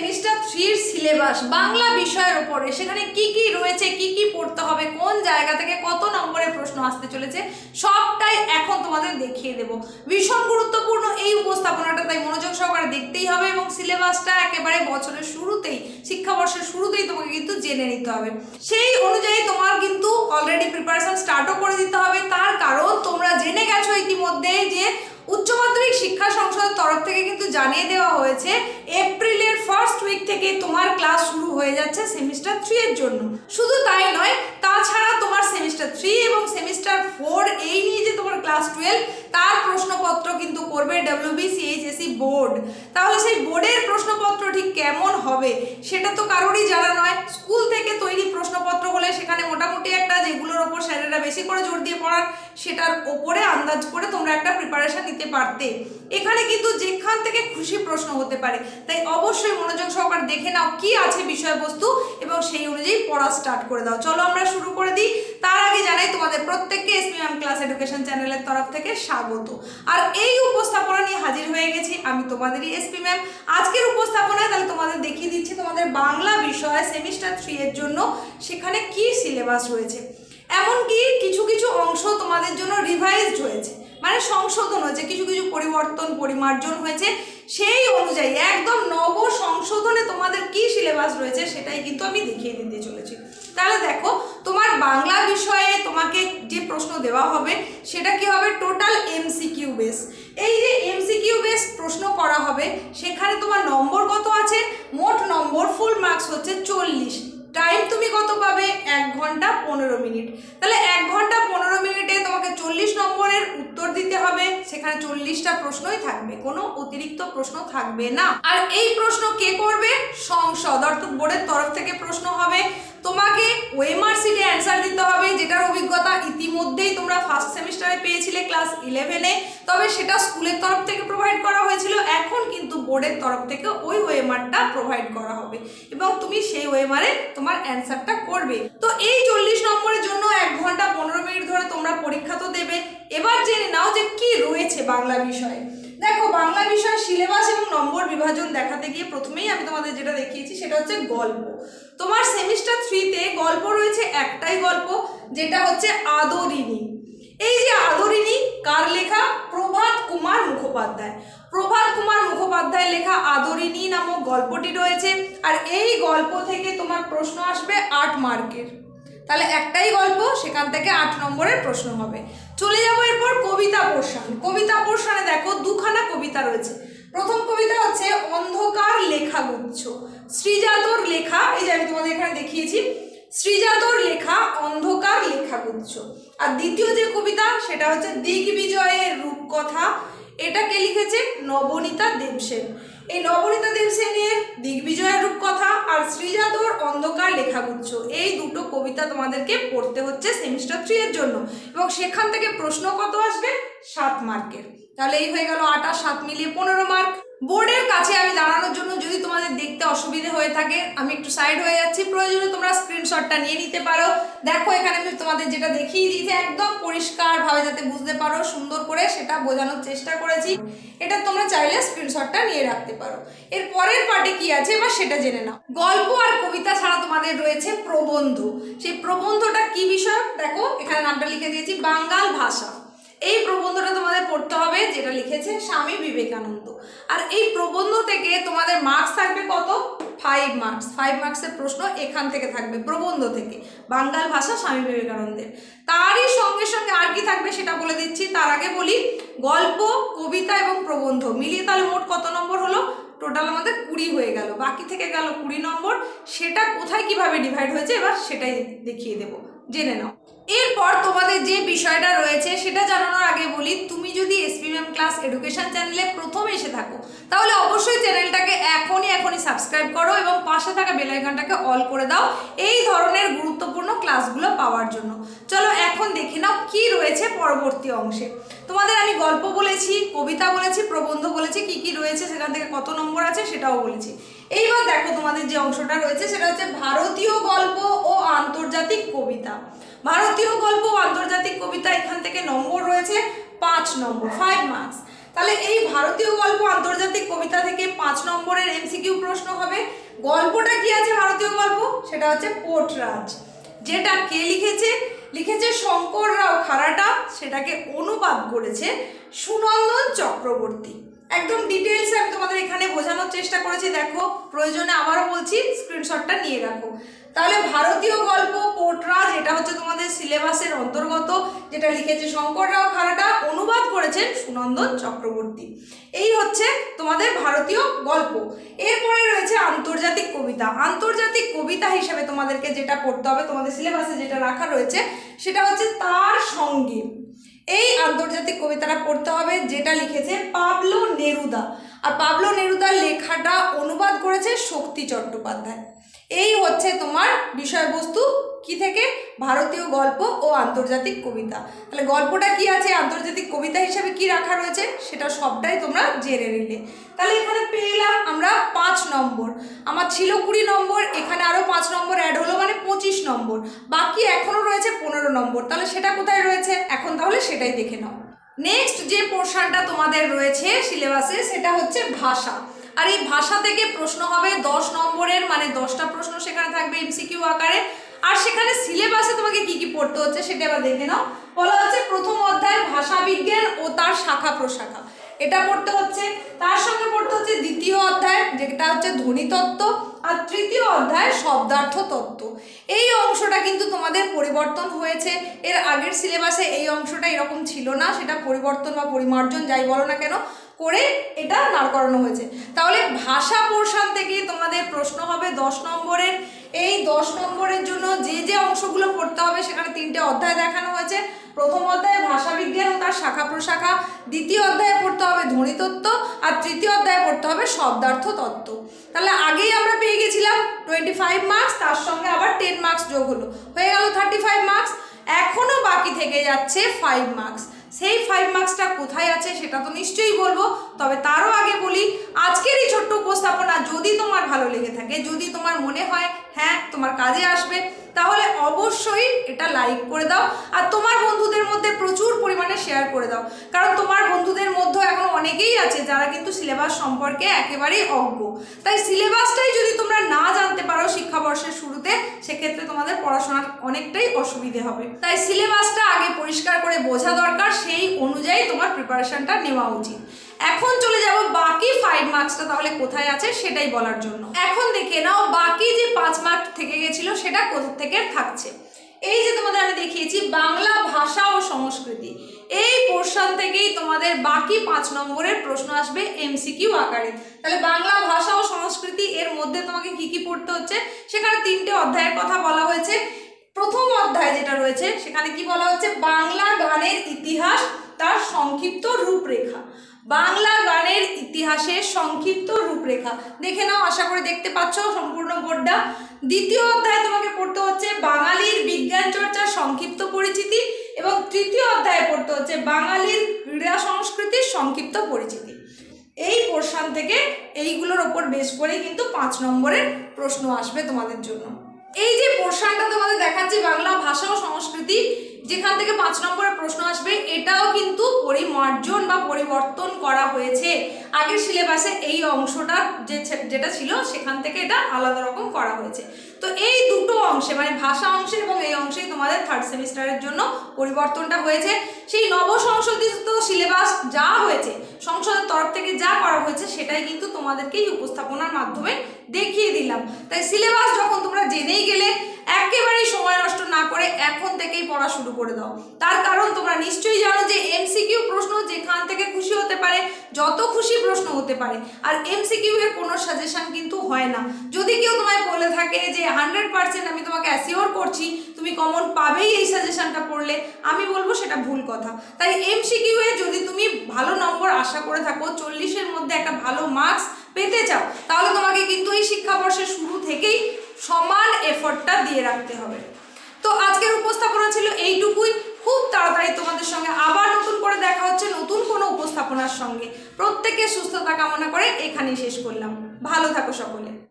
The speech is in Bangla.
সেমিস্টার 3 সিলেবাস বাংলা বিষয়ের উপরে, সেখানে কি কি রয়েছে, কি কি পড়তে হবে, কোন জায়গা থেকে কত নম্বরের প্রশ্ন আসতে চলেছে, সবটাই এখন তোমাদের দেখিয়ে দেব। ভীষণ গুরুত্বপূর্ণ এই উপস্থাপনাটা, তাই মনোযোগ সহকারে দেখতেই হবে এবং সিলেবাসটা একেবারে বছরের শুরুতেই, শিক্ষাবর্ষের শুরুতেই তোমাকে কিন্তু জেনে নিতে হবে। সেই অনুযায়ী তোমার কিন্তু অলরেডি প্রিপারেশন স্টার্টও করে দিতে হবে। তার কারণ তোমরা জেনে গেছো ইতিমধ্যেই যে উচ্চ মাধ্যমিক শিক্ষা সংসদের তরফ থেকে কিন্তু জানিয়ে দেওয়া হয়েছে এপ্রিলের ফার্স্ট উইক থেকে তোমার ক্লাস শুরু হয়ে যাচ্ছে সেমিস্টার 3 এর জন্য। শুধু তাই নয়, তাছাড়া তোমার সেমিস্টার 3 এবং সেমিস্টার 4 এই নিয়ে যে তোমার ক্লাস 12 তার প্রশ্নপত্র কিন্তু করবে WBCHSE বোর্ড। তাহলে সেই বোর্ডের প্রশ্নপত্র ঠিক কেমন হবে সেটা তো কারোরই জানা নয়। স্কুল থেকে তৈরি প্রশ্নপত্র হলে সেখানে মোটামুটি একটা, যেগুলোর ওপর স্যারেরা বেশি করে জোর দিয়ে পড়ান সেটার ওপরে আন্দাজ করে তোমরা একটা প্রিপারেশন নিতে পারতে। এখানে কিন্তু যেখান থেকে খুশি প্রশ্ন হতে পারে, তাই অবশ্যই মনোযোগ সহকারে দেখে নাও কি আছে বিষয়বস্তু এবং সেই অনুযায়ী পড়া স্টার্ট করে দাও। চলো আমরা শুরু করে দিই। তার আগে জানাই তোমাদের প্রত্যেককে এসপি ম্যাম ক্লাস এডুকেশন চ্যানেলের তরফ থেকে স্বাগত। আর এই উপস্থাপনা নিয়ে হাজির হয়ে গেছি আমি, তোমাদেরই এসপি ম্যাম। আজকের উপস্থাপনায় তাহলে তোমাদের দেখিয়ে দিচ্ছি তোমাদের বাংলা বিষয় সেমিস্টার 3 এর জন্য সেখানে কি সিলেবাস রয়েছে। এমনকি কিছু কিছু অংশ তোমাদের জন্য রিভাইজড হয়েছে, মানে সংশোধন হয়েছে, কিছু কিছু পরিবর্তন পরিমার্জন হয়েছে। সেই অনুযায়ী একদম নব সংশোধনে তোমাদের কি সিলেবাস রয়েছে সেটাই কিন্তু আমি দেখিয়ে দিতে চলেছি। তাহলে দেখো, তোমার বাংলা বিষয়ে তোমাকে যে প্রশ্ন দেওয়া হবে সেটা কি হবে, টোটাল MCQ বেস। এই যে MCQ বেস প্রশ্ন করা হবে সেখানে তোমার নম্বর কত আছে, মোট নম্বর ফুল মার্কস হচ্ছে 40। টাইম তুমি কত পাবে, 1 ঘন্টা 15 মিনিট। তাহলে 1 ঘন্টা 15 মিনিটে তোমাকে 40 নম্বরের উত্তর দিতে হবে। সেখানে 40টা প্রশ্নই থাকবে, কোনো অতিরিক্ত প্রশ্ন থাকবে না। আর এই প্রশ্ন কে করবে, সংসদ অর্থাৎ বোর্ডের তরফ থেকে প্রশ্ন হবে। তোমাকে ওএমআর শিটে অ্যান্সার দিতে হবে, যেটার অভিজ্ঞতা ইতিমধ্যেই তোমরা ফার্স্ট সেমিস্টারে পেয়েছিলে ক্লাস 11-এ। তবে সেটা স্কুলের তরফ থেকে প্রোভাইড করা হয়েছিল, এখন কিন্তু বোর্ডের তরফ থেকে ওই ওএমআরটা প্রোভাইড করা হবে এবং তুমি সেই ওএমআরে তোমার অ্যান্সারটা করবে। তো এই 40 নম্বরের জন্য 1 ঘন্টা 15 মিনিট ধরে তোমরা পরীক্ষা তো দেবে। এবার জেনে নাও যে কি রয়েছে বাংলা বিষয়ে। দেখো, বাংলা বিষয় সিলেবাস এবং নম্বর বিভাজন দেখাতে গিয়ে প্রথমেই আমি তোমাদের যেটা দেখিয়েছি সেটা হচ্ছে গল্প। তোমার সেমিস্টার 3-তে গল্প রয়েছে একটাই গল্প, যেটা হচ্ছে আদরিণী। এই যে আদরিণী কার লেখা, প্রভাত কুমার মুখোপাধ্যায়। প্রভাত কুমার মুখোপাধ্যায় লেখা আদরিণী নামক গল্পটি রয়েছে। আর এই গল্প থেকে তোমার প্রশ্ন আসবে 8 মার্কের। তাহলে একটাই গল্প, সেখান থেকে 8 নম্বরের প্রশ্ন হবে। চলে যাবো এরপর কবিতা পোর্শন। কবিতা পোর্শনে দেখো দুখানা কবিতা রয়েছে। প্রথম কবিতা হচ্ছে অন্ধকার লেখাগুচ্ছ, শ্রীজাতর লেখা। এই যে আমি তোমাদের এখানে দেখিয়েছি, শ্রীজাতর লেখা অন্ধকার লেখাগুচ্ছ। আর দ্বিতীয় যে কবিতা সেটা হচ্ছে দিগ্বিজয়ের রূপকথা। এটাকে লিখেছে নবনীতা দেবসেন। এই নবনীতা দেবসেনের দিগ্বিজয়ের রূপকথা আর শ্রীজাতর অন্ধকার লেখাগুচ্ছ, এই দুটো কবিতা তোমাদেরকে পড়তে হচ্ছে সেমিস্টার 3 এর জন্য এবং সেখান থেকে প্রশ্ন কত আসবে, 7 মার্কের। তাহলে এই হয়ে গেল 8 আর 7 মিলিয়ে 15 মার্ক। বোর্ডের কাছে আমি দাঁড়ানোর জন্য যদি তোমাদের দেখতে অসুবিধে হয়ে থাকে আমি একটু সাইড হয়ে যাচ্ছি, প্রয়োজনে তোমরা স্ক্রিনশটটা নিয়ে নিতে পারো। দেখো, এখানে আমি তোমাদের যেটা দেখিয়ে দিয়েছি একদম পরিষ্কারভাবে যাতে বুঝতে পারো সুন্দর করে সেটা বোঝানোর চেষ্টা করেছি। এটা তোমরা চাইলে স্ক্রিনশটটা নিয়ে রাখতে পারো। এর পরের পার্টে কি আছে এবার সেটা জেনে নাও। গল্প আর কবিতা ছাড়া তোমাদের রয়েছে প্রবন্ধ। সেই প্রবন্ধটা কি বিষয়, দেখো এখানে নামটা লিখে দিয়েছি, বাঙ্গাল ভাষা। এই প্রবন্ধটা তোমাদের পড়তে হবে, যেটা লিখেছে স্বামী বিবেকানন্দ। আর এই প্রবন্ধ থেকে তোমাদের মার্কস থাকবে কত, 5 মার্কস। 5 মার্কসের প্রশ্ন এখান থেকে থাকবে, প্রবন্ধ থেকে, বাঙ্গাল ভাষা স্বামী বিবেকানন্দের। তারই সঙ্গে সঙ্গে আর কি থাকবে সেটা বলে দিচ্ছি। তার আগে বলি, গল্প, কবিতা এবং প্রবন্ধ মিলিয়ে তাহলে মোট কত নম্বর হলো, টোটাল আমাদের 20 হয়ে গেল। বাকি থেকে গেল 20 নম্বর। সেটা কোথায় কিভাবে ডিভাইড হয়েছে এবার সেটাই দেখিয়ে দেবো, জেনে নাও। এরপর তোমাদের যে বিষয়টা রয়েছে সেটা জানানোর আগে বলি, তুমি যদি এসপি ম্যাম ক্লাস এডুকেশন চ্যানেলে প্রথম এসে থাকো তাহলে অবশ্যই চ্যানেলটাকে এখনই সাবস্ক্রাইব করো এবং পাশে থাকা বেল আইকনটাকে অল করে দাও এই ধরনের গুরুত্বপূর্ণ ক্লাসগুলো পাওয়ার জন্য। চলো এখন দেখে নাও কি রয়েছে পরবর্তী অংশে। তোমাদের আমি গল্প বলেছি, কবিতা বলেছি, প্রবন্ধ বলেছি, কি কি রয়েছে সেখান থেকে কত নম্বর আছে সেটাও বলেছি। এইবার দেখো তোমাদের যে অংশটা রয়েছে সেটা হচ্ছে ভারতীয় গল্প ও আন্তর্জাতিক কবিতা। ভারতীয় গল্প ও আন্তর্জাতিক কবিতা, এখান থেকে নম্বর রয়েছে 5 নম্বর, 5 মার্কস। তাহলে এই ভারতীয় গল্প আন্তর্জাতিক কবিতা থেকে 5 নম্বরের MCQ এমসিকিউ প্রশ্ন হবে। গল্পটা কি আছে ভারতীয় গল্প, সেটা হচ্ছে পোর্টরাজ, যেটা কে লিখেছে শঙ্কররাও খারাটা, সেটাকে অনুবাদ করেছে সুনন্দন চক্রবর্তী। একদম ডিটেলসে আমি তোমাদের এখানে বোঝানোর চেষ্টা করেছি, দেখো প্রয়োজনে আবারও বলছি স্ক্রিনশটটা নিয়ে রাখো। তাহলে ভারতীয় গল্প পোর্টরাজ এটা হচ্ছে তোমাদের সিলেবাসের অন্তর্গত, যেটা লিখেছে শঙ্কররাও খারাটা, অনুবাদ করেছেন সুনন্দন চক্রবর্তী। এই হচ্ছে তোমাদের ভারতীয় গল্প। এরপরে রয়েছে আন্তর্জাতিক কবিতা। আন্তর্জাতিক কবিতা হিসেবে তোমাদেরকে যেটা পড়তে হবে, তোমাদের সিলেবাসে যেটা রাখা রয়েছে সেটা হচ্ছে তার সঙ্গে। এই আন্তর্জাতিক কবিতাটা পড়তে হবে, যেটা লিখেছে পাবলো নেরুদা, আর পাবলো নেরুদার লেখাটা অনুবাদ করেছে শক্তি চট্টোপাধ্যায়। এই হচ্ছে তোমার বিষয়বস্তু কি থেকে, ভারতীয় গল্প ও আন্তর্জাতিক কবিতা। তাহলে গল্পটা কি আছে, আন্তর্জাতিক কবিতা হিসেবে কি রাখা রয়েছে, সেটা সবটাই তোমরা জেনে নিলে। তাহলে এখানে পেলাম আমরা 5 নম্বর, আমার ছিল 20 নম্বর, এখানে আরও 5 নম্বর অ্যাড হলো, মানে 25 নম্বর। বাকি এখনও রয়েছে 15 নম্বর। তাহলে সেটা কোথায় রয়েছে এখন, তাহলে সেটাই দেখে নাও। নেক্সট যে পোর্শনটা তোমাদের রয়েছে সিলেবাসে, সেটা হচ্ছে ভাষা। আর এই ভাষা থেকে প্রশ্ন হবে 10 নম্বরের, মানে 10টা প্রশ্ন সেখানে থাকবে এমসিকিউ আকারে। আর সেখানে সিলেবাসে তোমাকে কি কি পড়তে হচ্ছে সেটা আবার দেখে নাও। বলা হচ্ছে প্রথম অধ্যায় ভাষা বিজ্ঞান ও তার শাখা প্রশাখা, এটা পড়তে হচ্ছে। তার সঙ্গে পড়তে হচ্ছে দ্বিতীয় অধ্যায়, যেটা হচ্ছে ধ্বনিতত্ত্ব, আর তৃতীয় অধ্যায় শব্দার্থ তত্ত্ব। এই অংশটা কিন্তু তোমাদের পরিবর্তন হয়েছে, এর আগের সিলেবাসে এই অংশটা এরকম ছিল না, সেটা পরিবর্তন বা পরিমার্জন যাই বলো না কেন করে এটা দাঁড় করানো হয়েছে। তাহলে ভাষা পোর্শন থেকে তোমাদের প্রশ্ন হবে 10 নম্বরের। এই 10 নম্বরের জন্য যে যে অংশগুলো পড়তে হবে, সেখানে 3টে অধ্যায় দেখানো হয়েছে। প্রথম অধ্যায়ে ভাষা বিজ্ঞান ও তার শাখা প্রশাখা, দ্বিতীয় অধ্যায়ে পড়তে হবে ধ্বনিতত্ত্ব, আর তৃতীয় অধ্যায়ে পড়তে হবে শব্দার্থ তত্ত্ব। তাহলে আগেই আমরা পেয়ে গেছিলাম 25 মার্কস, তার সঙ্গে আবার 10 মার্কস যোগ হলো, হয়ে গেল 35 মার্কস। এখনও বাকি থেকে যাচ্ছে 5 মার্কস। সেই 5 মার্কসটা কোথায় আছে সেটা তো নিশ্চয়ই বলবো, তবে তারও আগে বলি আজকের এই ছোট্ট উপস্থাপনা যদি তোমার ভালো লেগে থাকে, যদি তোমার মনে হয় হ্যাঁ তোমার কাজে আসবে, তাহলে অবশ্যই এটা লাইক করে দাও, আর তোমার বন্ধুদের মধ্যে প্রচুর পরিমাণে শেয়ার করে দাও। কারণ তোমার বন্ধুদের মধ্যে এখন অনেকেই আছে যারা কিন্তু সিলেবাস সম্পর্কে একেবারেই অজ্ঞ। তাই সিলেবাসটাই যদি তোমরা না জানতে পারো শিক্ষাবর্ষের শুরুতে, সেক্ষেত্রে তোমাদের পড়াশোনার অনেকটাই অসুবিধে হবে। তাই সিলেবাসটা আগে পরিষ্কার করে বোঝা দরকার, সেই অনুযায়ী তোমার প্রিপারেশনটা নেওয়া উচিত। এখন চলে যাব বাকি 5 মার্কসটা তাহলে কোথায় আছে সেটাই বলার জন্য। এখন দেখে নাও বাকি যে 5 মার্ক থেকে গেছিল সেটা কোথা থেকে থাকছে। এই যে তোমাদের আমি দেখিয়েছি বাংলা ভাষা ও সংস্কৃতি, এই পোর্শন থেকেই তোমাদের বাকি 5 নম্বরের প্রশ্ন আসবে এমসিকিউ আকারে। তাহলে বাংলা ভাষা ও সংস্কৃতি এর মধ্যে তোমাকে কি কি পড়তে হচ্ছে, সেখানে 3টে অধ্যায়ের কথা বলা হয়েছে। প্রথম অধ্যায় যেটা রয়েছে সেখানে কি বলা হচ্ছে, বাংলা গানের ইতিহাস, তার সংক্ষিপ্ত রূপরেখা। বাংলা গানের ইতিহাসের সংক্ষিপ্ত রূপরেখা দেখে নাও, আশা করি দেখতে পাচ্ছ সম্পূর্ণ বোর্ডটা। দ্বিতীয় অধ্যায়ে তোমাকে পড়তে হচ্ছে বাঙালির বিজ্ঞান চর্চার সংক্ষিপ্ত পরিচিতি, এবং তৃতীয় অধ্যায়ে পড়তে হচ্ছে বাঙালির ক্রীড়া সংস্কৃতির সংক্ষিপ্ত পরিচিতি। এই পোর্শন থেকে এইগুলোর ওপর বেস করে কিন্তু 5 নম্বরের প্রশ্ন আসবে তোমাদের জন্য। এই যে পোর্শনটা তোমাদের দেখাচ্ছি বাংলা ভাষা ও সংস্কৃতি, যেখান থেকে 5 নম্বরের প্রশ্ন আসবে, এটাও কিন্তু পরিমার্জন বা পরিবর্তন করা হয়েছে। আগের সিলেবাসে এই অংশটা যেটা ছিল সেখান থেকে এটা আলাদা রকম করা হয়েছে। তো এই দুটো অংশে মানে ভাষা অংশে এবং এই অংশেই তোমাদের 3rd সেমিস্টারের জন্য পরিবর্তনটা হয়েছে। সেই নবসংশোধিত সিলেবাস যা হয়েছে, সংসদের তরফ থেকে যা করা হয়েছে, সেটাই কিন্তু তোমাদেরকে এই উপস্থাপনার মাধ্যমে দেখিয়ে দিলাম। তাই সিলেবাস যখন তোমরা জেনেই গেলে, একেবারেই সময় নষ্ট না করে এখন থেকেই পড়া শুরু করে দাও। তার কারণ তোমরা নিশ্চয়ই জানো যে এমসিকিউ প্রশ্ন যেখান থেকে খুশি হতে পারে, যত খুশি প্রশ্ন হতে পারে, আর এমসিকিউ এর কোনো সাজেশন কিন্তু হয় না। যদি কেউ তোমায় বলে থাকে যে 100% আমি তোমাকে অ্যাসিওর করছি তুমি কমন পাবেই এই সাজেশনটা পড়লে, আমি বলবো সেটা ভুল কথা। তাই এমসিকিউ এ যদি তুমি ভালো নম্বর আশা করে থাকো, 40-এর মধ্যে একটা ভালো মার্কস পেতে চাও, তাহলে তোমাকে কিন্তু এই শিক্ষাবর্ষের শুরু থেকেই সমান এফর্টটা দিয়ে রাখতে হবে। তো আজকের উপস্থাপনা ছিল এইটুকুই। খুব তাড়াতাড়ি তোমাদের সঙ্গে আবার নতুন করে দেখা হচ্ছে নতুন কোনো উপস্থাপনার সঙ্গে। প্রত্যেকের সুস্থতা কামনা করে এখানেই শেষ করলাম। ভালো থাকো সকলে।